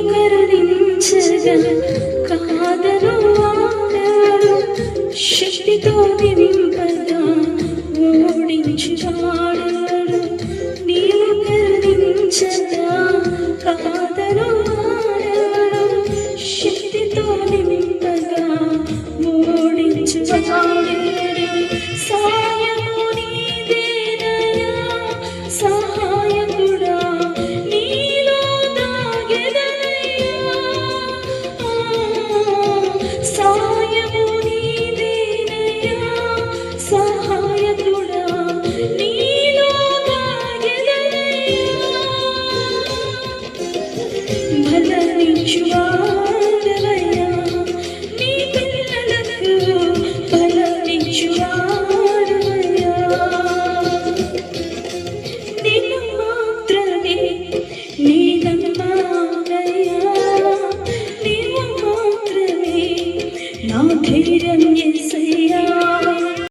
కరుణించగా కాదను వాడడు శక్తితో నింపగా ఓడించువాడడు నీవు కరుణించగా కాదను వాడడు శక్తితో నింపగా ఓడించువాడడు సాయము నీదేనయా సహాయకుడా నీలో దాగెదనయ్యా సాయము నీదేనయా సహాయకుడా నీలో దాగెదనయ్యా బలనిచ్చువాడవయ్యా నీ పిల్లలకు బలనిచ్చువాడవయ్యా నిన్ను మాత్రమే నీదమ్మానయ్యా నీవు మాత్రమే నా ధైర్యం యేసయ్యా